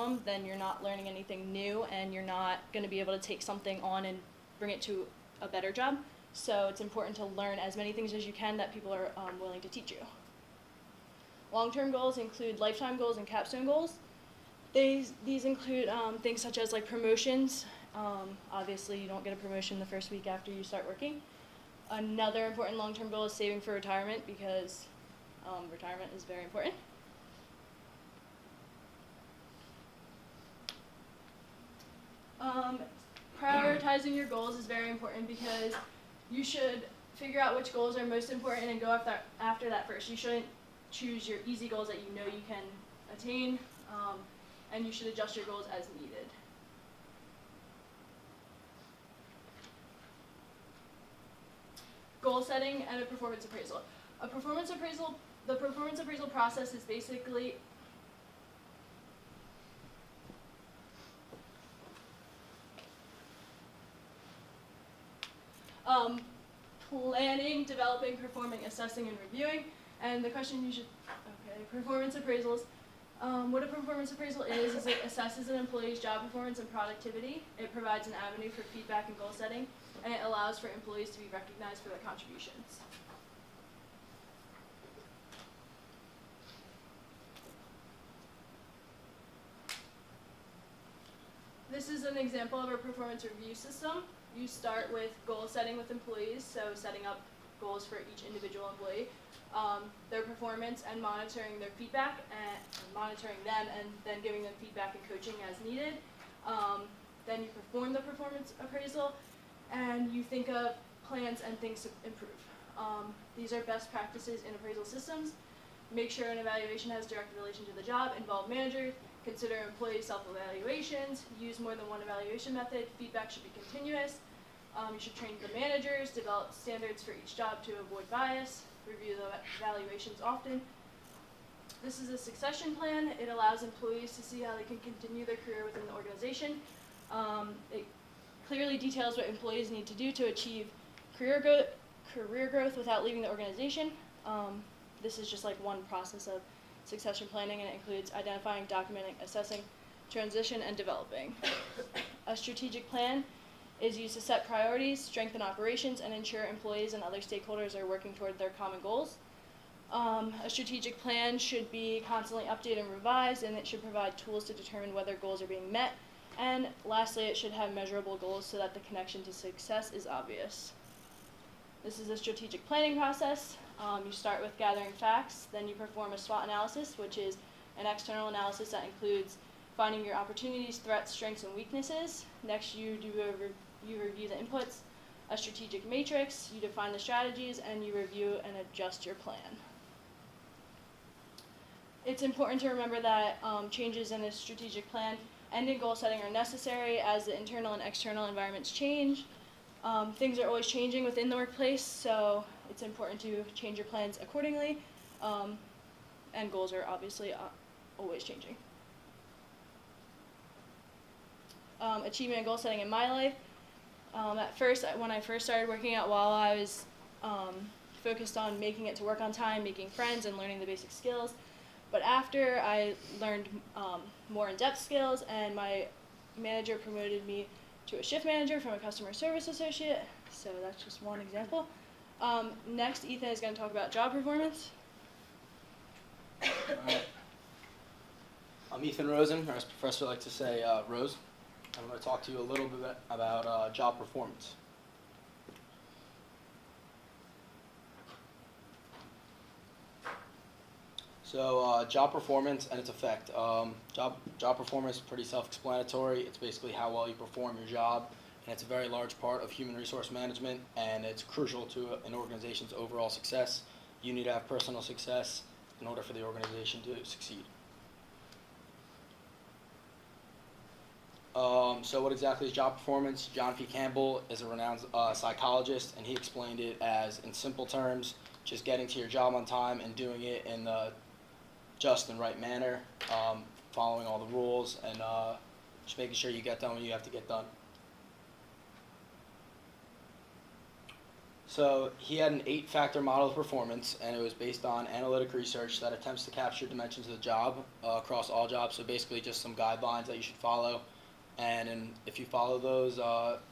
curriculum, then you're not learning anything new, and you're not going to be able to take something on and bring it to a better job. So it's important to learn as many things as you can that people are willing to teach you. Long-term goals include lifetime goals and capstone goals. These include things such as like promotions. Obviously, you don't get a promotion the first week after you start working. Another important long-term goal is saving for retirement, because retirement is very important. Prioritizing your goals is very important, because you should figure out which goals are most important and go after that first. You shouldn't choose your easy goals that you know you can attain, and you should adjust your goals as needed. Goal setting and a performance appraisal. The performance appraisal process is basically planning, developing, performing, assessing, and reviewing. And the question you should, performance appraisals. What a performance appraisal is it assesses an employee's job performance and productivity. It provides an avenue for feedback and goal setting, and it allows for employees to be recognized for their contributions. This is an example of a performance review system. You start with goal setting with employees, so setting up goals for each individual employee, their performance and monitoring their feedback, and monitoring them, and then giving them feedback and coaching as needed. Then you perform the performance appraisal, and you think of plans and things to improve. These are best practices in appraisal systems. Make sure an evaluation has direct relation to the job, involve managers, consider employee self-evaluations, use more than one evaluation method, feedback should be continuous. You should train the managers, develop standards for each job to avoid bias, review the evaluations often. This is a succession plan. It allows employees to see how they can continue their career within the organization. It clearly details what employees need to do to achieve career growth without leaving the organization. This is just like one process of succession planning, and it includes identifying, documenting, assessing, transition, and developing. A strategic plan is used to set priorities, strengthen operations, and ensure employees and other stakeholders are working toward their common goals. A strategic plan should be constantly updated and revised, and it should provide tools to determine whether goals are being met. And lastly, it should have measurable goals so that the connection to success is obvious. This is a strategic planning process. You start with gathering facts, then you perform a SWOT analysis, which is an external analysis that includes finding your opportunities, threats, strengths, and weaknesses. Next, you review the inputs, a strategic matrix, you define the strategies, and you review and adjust your plan. It's important to remember that changes in a strategic plan and in goal setting are necessary as the internal and external environments change. Things are always changing within the workplace, so it's important to change your plans accordingly, and goals are obviously always changing. Achievement and goal setting in my life. At first, when I first started working at Walla, I was focused on making it to work on time, making friends, and learning the basic skills. But after I learned more in-depth skills, and my manager promoted me to a shift manager from a customer service associate, so that's just one example. Next, Ethan is going to talk about job performance. All right. I'm Ethan Rosen, or as professor likes to say, Rose. I'm going to talk to you a little bit about job performance. So job performance and its effect. Job performance is pretty self-explanatory. It's basically how well you perform your job, and it's a very large part of human resource management, and it's crucial to an organization's overall success. You need to have personal success in order for the organization to succeed. So what exactly is job performance? John P. Campbell is a renowned psychologist, and he explained it as, in simple terms, just getting to your job on time and doing it in the just and right manner, following all the rules, and just making sure you get done when you have to get done. So he had an 8-factor model of performance, and it was based on analytic research that attempts to capture dimensions of the job across all jobs. So basically just some guidelines that you should follow. And if you follow those,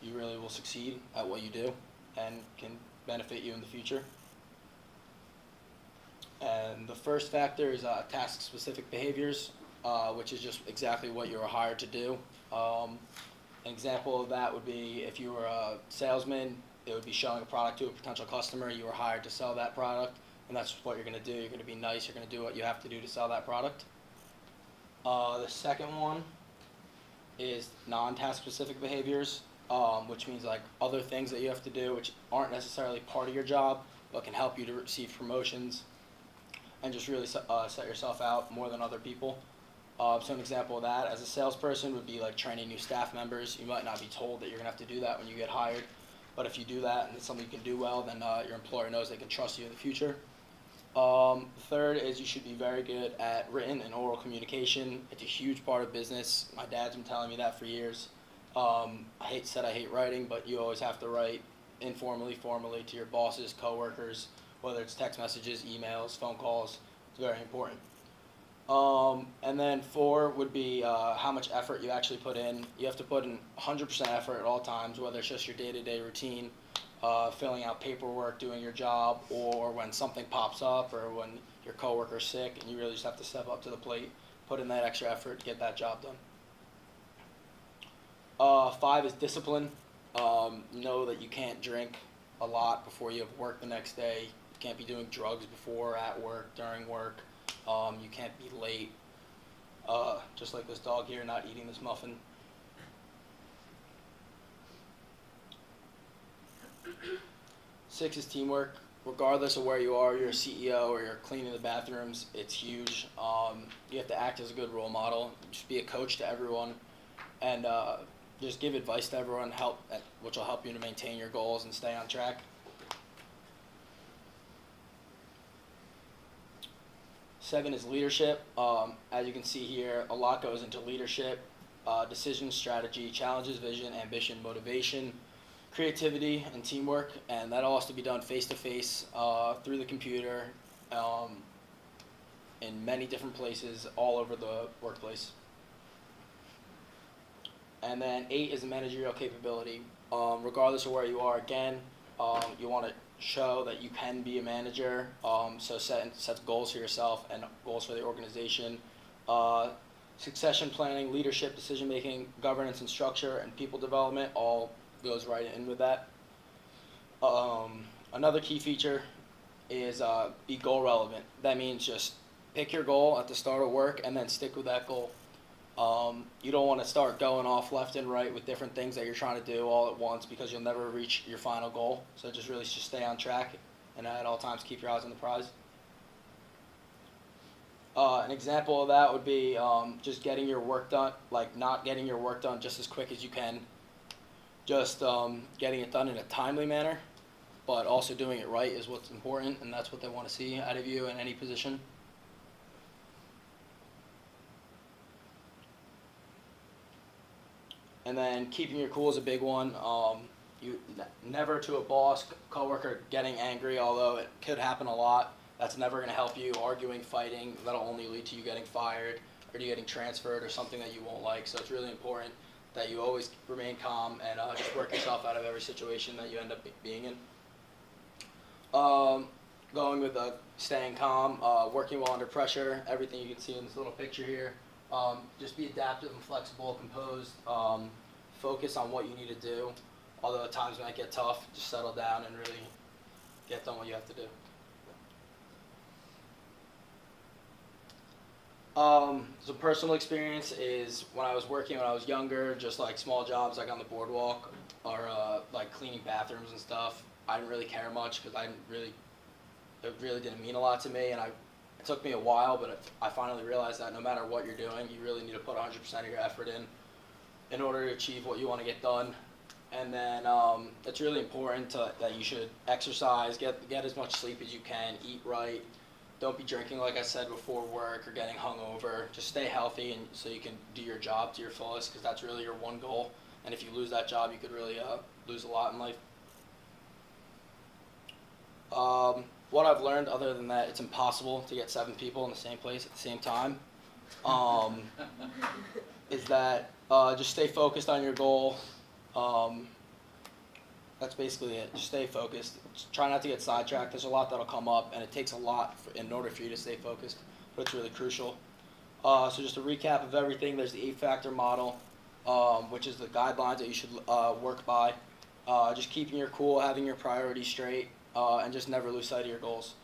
you really will succeed at what you do and can benefit you in the future. And the first factor is task-specific behaviors, which is just exactly what you were hired to do. An example of that would be if you were a salesman, it would be showing a product to a potential customer. You were hired to sell that product, and that's what you're going to do. You're going to be nice. You're going to do what you have to do to sell that product. The second one is non-task specific behaviors, which means like other things that you have to do which aren't necessarily part of your job, but can help you to receive promotions and just really set yourself out more than other people. So an example of that as a salesperson would be like training new staff members. You might not be told that you're going to have to do that when you get hired, but if you do that and it's something you can do well, then your employer knows they can trust you in the future. Third is you should be very good at written and oral communication. It's a huge part of business. My dad's been telling me that for years. I hate writing, but you always have to write informally, formally to your bosses, coworkers, whether it's text messages, emails, phone calls. It's very important. And then 4 would be how much effort you actually put in. You have to put in 100% effort at all times, whether it's just your day-to-day routine, filling out paperwork, doing your job, or when something pops up or when your coworker's sick and you really just have to step up to the plate, put in that extra effort to get that job done. 5 is discipline. Know that you can't drink a lot before you have work the next day. You can't be doing drugs before, at work, during work. You can't be late. Just like this dog here not eating this muffin. Six is teamwork. Regardless of where you are, you're a CEO or you're cleaning the bathrooms, it's huge. You have to act as a good role model. Just be a coach to everyone, and just give advice to everyone, which will help you to maintain your goals and stay on track. 7 is leadership. As you can see here, a lot goes into leadership. Decision, strategy, challenges, vision, ambition, motivation, creativity, and teamwork. And that all has to be done face-to-face, through the computer, in many different places all over the workplace. And then 8 is managerial capability. Regardless of where you are, again, you want to show that you can be a manager, so set goals for yourself and goals for the organization. Succession planning, leadership, decision making, governance and structure, and people development all goes right in with that. Another key feature is be goal relevant. That means just pick your goal at the start of work and then stick with that goal. You don't want to start going off left and right with different things that you're trying to do all at once because you'll never reach your final goal. So just really just stay on track and at all times keep your eyes on the prize. An example of that would be just getting your work done, like not getting your work done just as quick as you can. Just getting it done in a timely manner, but also doing it right is what's important, and that's what they want to see out of you in any position. And then keeping your cool is a big one. You never to a boss, coworker getting angry, although it could happen a lot. That's never going to help you. Arguing, fighting, that'll only lead to you getting fired or you getting transferred or something that you won't like. So it's really important that you always remain calm and just work yourself out of every situation that you end up being in. Going with staying calm, working well under pressure, everything you can see in this little picture here. Just be adaptive and flexible, composed, focus on what you need to do. Although at times it might get tough, just settle down and really get done what you have to do. Some personal experience is when I was working when I was younger, just like small jobs like on the boardwalk or like cleaning bathrooms and stuff. I didn't really care much because it really didn't mean a lot to me, and it took me a while, but I finally realized that no matter what you're doing, you really need to put 100% of your effort in order to achieve what you want to get done. And then it's really important that you should exercise, get as much sleep as you can, eat right. Don't be drinking, like I said, before work or getting hungover. Just stay healthy and so you can do your job to your fullest, because that's really your one goal. And if you lose that job, you could really lose a lot in life. What I've learned, other than that, it's impossible to get 7 people in the same place at the same time, is that just stay focused on your goal. That's basically it. Just stay focused. Just try not to get sidetracked. There's a lot that'll come up, and it takes a lot in order for you to stay focused, but it's really crucial. So just a recap of everything, there's the 8-factor model, which is the guidelines that you should work by. Just keeping your cool, having your priorities straight, and just never lose sight of your goals.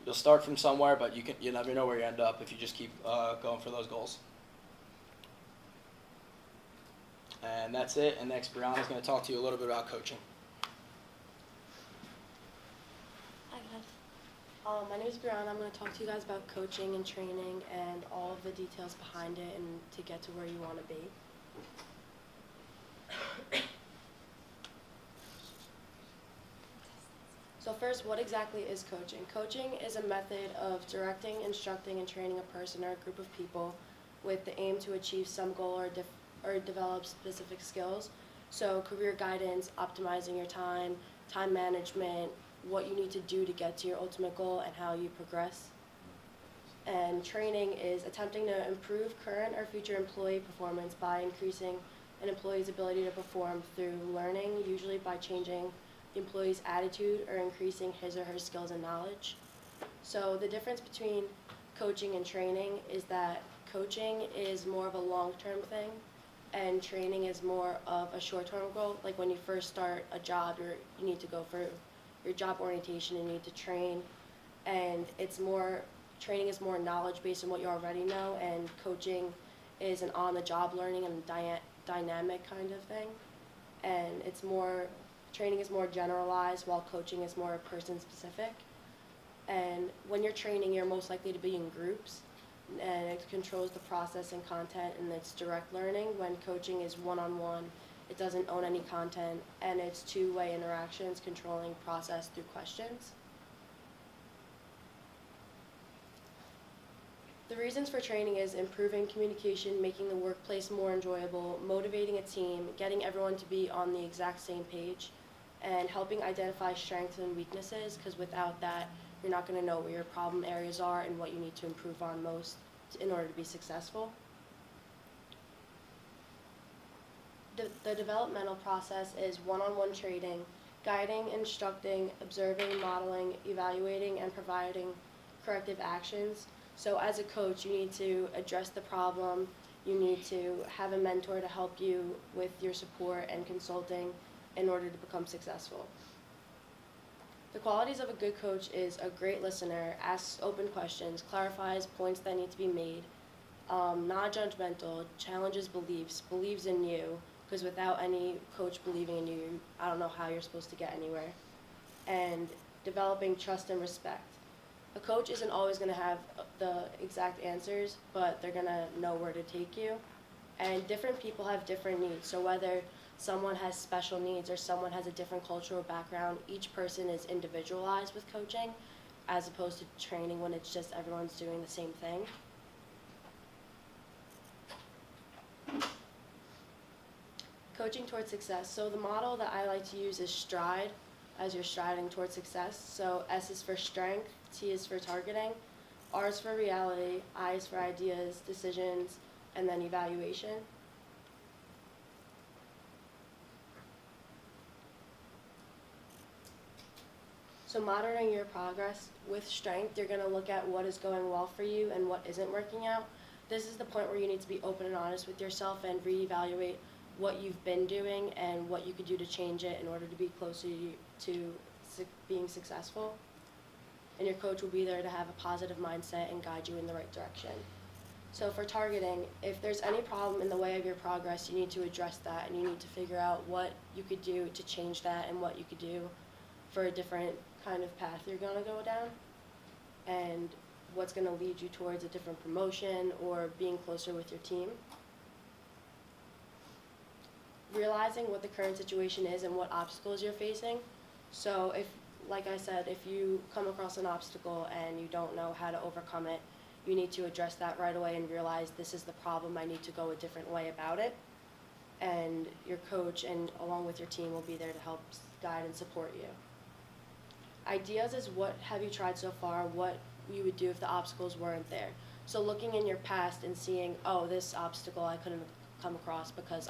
You'll start from somewhere, but you never know where you end up if you just keep going for those goals. And that's it. And next, Brianna's going to talk to you a little bit about coaching. Hi guys. My name is Brianna. I'm going to talk to you guys about coaching and training and all of the details behind it and to get to where you want to be. So first, what exactly is coaching? Coaching is a method of directing, instructing, and training a person or a group of people with the aim to achieve some goal or develop specific skills. So career guidance, optimizing your time, time management, what you need to do to get to your ultimate goal, and how you progress. And training is attempting to improve current or future employee performance by increasing an employee's ability to perform through learning, usually by changing the employee's attitude or increasing his or her skills and knowledge. So the difference between coaching and training is that coaching is more of a long-term thing, and training is more of a short-term goal. Like when you first start a job, you need to go for your job orientation and you need to train, and training is more knowledge based on what you already know, and coaching is an on-the-job learning and dynamic kind of thing. And training is more generalized, while coaching is more person-specific. And when you're training, you're most likely to be in groups, and it controls the process and content, and it's direct learning. When coaching is one-on-one, it doesn't own any content, and it's two-way interactions, controlling process through questions. The reasons for training is improving communication, making the workplace more enjoyable, motivating a team, getting everyone to be on the exact same page, and helping identify strengths and weaknesses, because without that, you're not going to know where your problem areas are and what you need to improve on most in order to be successful. The developmental process is one-on-one training, guiding, instructing, observing, modeling, evaluating, and providing corrective actions. So as a coach, you need to address the problem, you need to have a mentor to help you with your support and consulting in order to become successful. The qualities of a good coach is a great listener, asks open questions, clarifies points that need to be made, non-judgmental, challenges beliefs, believes in you, because without any coach believing in you, I don't know how you're supposed to get anywhere, and developing trust and respect. A coach isn't always going to have the exact answers, but they're going to know where to take you, and different people have different needs, so whether someone has special needs or someone has a different cultural background, each person is individualized with coaching, as opposed to training when it's just everyone's doing the same thing. Coaching towards success. So the model that I like to use is STRIDE, as you're striding towards success. So S is for strength, T is for targeting, R is for reality, I is for ideas, decisions, and then evaluation. So monitoring your progress. With strength, you're going to look at what is going well for you and what isn't working out. This is the point where you need to be open and honest with yourself and reevaluate what you've been doing and what you could do to change it in order to be closer to being successful. And your coach will be there to have a positive mindset and guide you in the right direction. So for targeting, if there's any problem in the way of your progress, you need to address that, and you need to figure out what you could do to change that and what you could do for a different kind of path you're going to go down, and what's going to lead you towards a different promotion or being closer with your team. Realizing what the current situation is and what obstacles you're facing. So if, like I said, if you come across an obstacle and you don't know how to overcome it, you need to address that right away and realize this is the problem, I need to go a different way about it. And your coach and along with your team will be there to help guide and support you. Ideas is what have you tried so far, what you would do if the obstacles weren't there. So looking in your past and seeing, oh, this obstacle I couldn't come across because